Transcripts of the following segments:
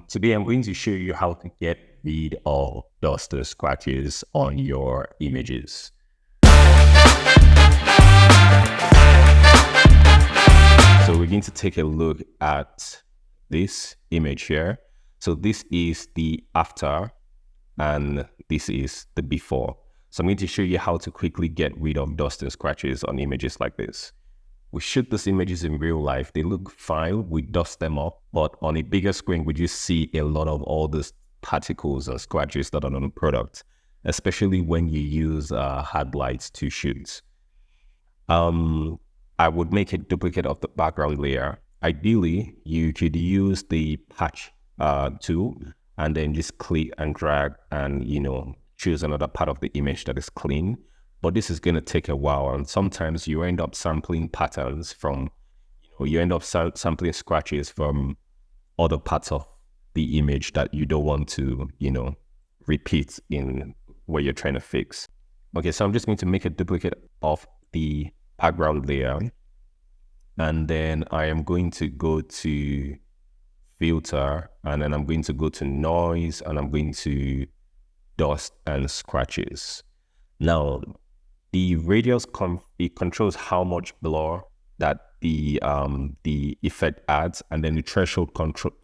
Today, I'm going to show you how to get rid of dust or scratches on your images. So we're going to take a look at this image here. So this is the after and this is the before. So I'm going to show you how to quickly get rid of dust and scratches on images like this. We shoot these images in real life. They look fine. We dust them up, but on a bigger screen, we just see a lot of all these particles and scratches that are on the product, especially when you use hard lights to shoot. I would make a duplicate of the background layer. Ideally, you could use the patch tool and then just click and drag and, choose another part of the image that is clean. But this is going to take a while, and sometimes you end up sampling patterns from, you end up sampling scratches from other parts of the image that you don't want to, repeat in what you're trying to fix. Okay, so I'm just going to make a duplicate of the background layer, and then I am going to go to filter, and then I'm going to go to noise, and I'm going to dust and scratches. Now, the radius it controls how much blur that the effect adds, and then the threshold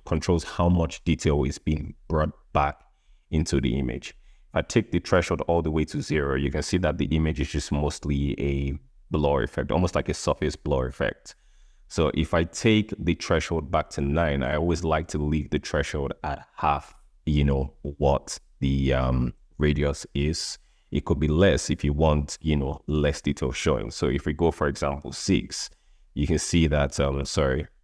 controls how much detail is being brought back into the image. If I take the threshold all the way to 0, you can see that the image is just mostly a blur effect, almost like a surface blur effect. So if I take the threshold back to 9, I always like to leave the threshold at half, what the radius is. It could be less if you want, less detail showing. So if we go, for example, 6, you can see that,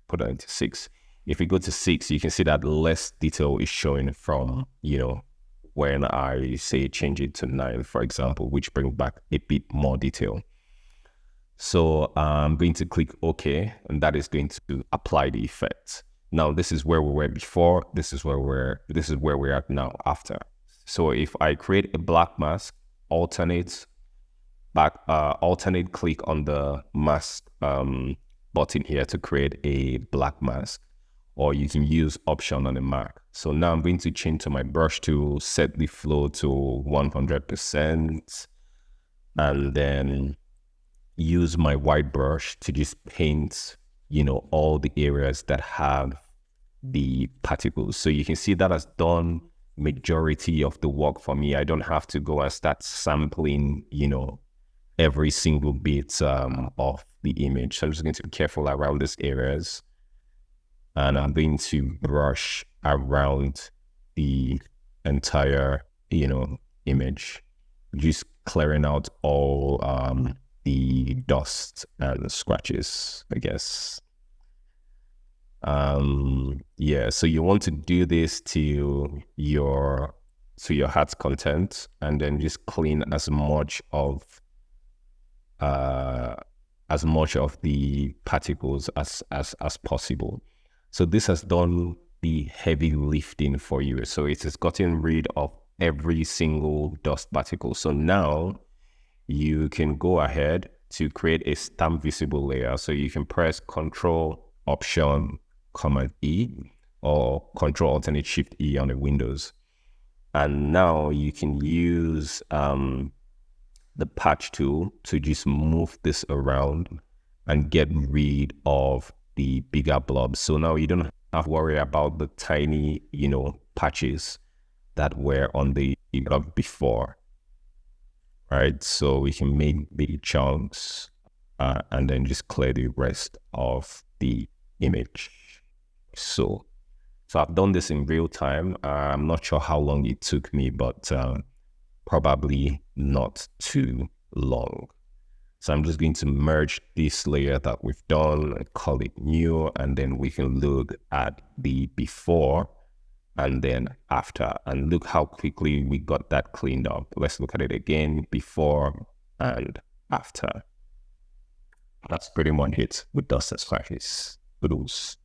put that into 6. If we go to 6, you can see that less detail is showing from, when I say change it to 9, for example, which brings back a bit more detail. So I'm going to click OK, and that is going to apply the effect. Now, this is where we were before. This is where we're at now after. So if I create a black mask, alternate click on the mask button here to create a black mask, or you can use option on the Mac. So now I'm going to change to my brush tool, set the flow to 100%, and then use my white brush to just paint, all the areas that have the particles. So you can see that has done majority of the work for me. I don't have to go and start sampling, every single bit of the image. So I'm just going to be careful around these areas, and I'm going to brush around the entire, image, just clearing out all the dust and scratches, I guess. So you want to do this to your heart's content, and then just clean as much of the particles as possible. So this has done the heavy lifting for you. So it has gotten rid of every single dust particle. So now you can go ahead to create a stamp visible layer. So you can press Control Option Command E or Control Alternate Shift E on the Windows, and now you can use the patch tool to just move this around and get rid of the bigger blobs. So now you don't have to worry about the tiny patches that were on the blob before, right? So we can make big chunks and then just clear the rest of the image. So I've done this in real time. I'm not sure how long it took me, but probably not too long. So I'm just going to merge this layer that we've done and call it new, and then we can look at the before and then after, and look how quickly we got that cleaned up. Let's look at it again, before and after. That's pretty much it with dust and scratches. Kudos.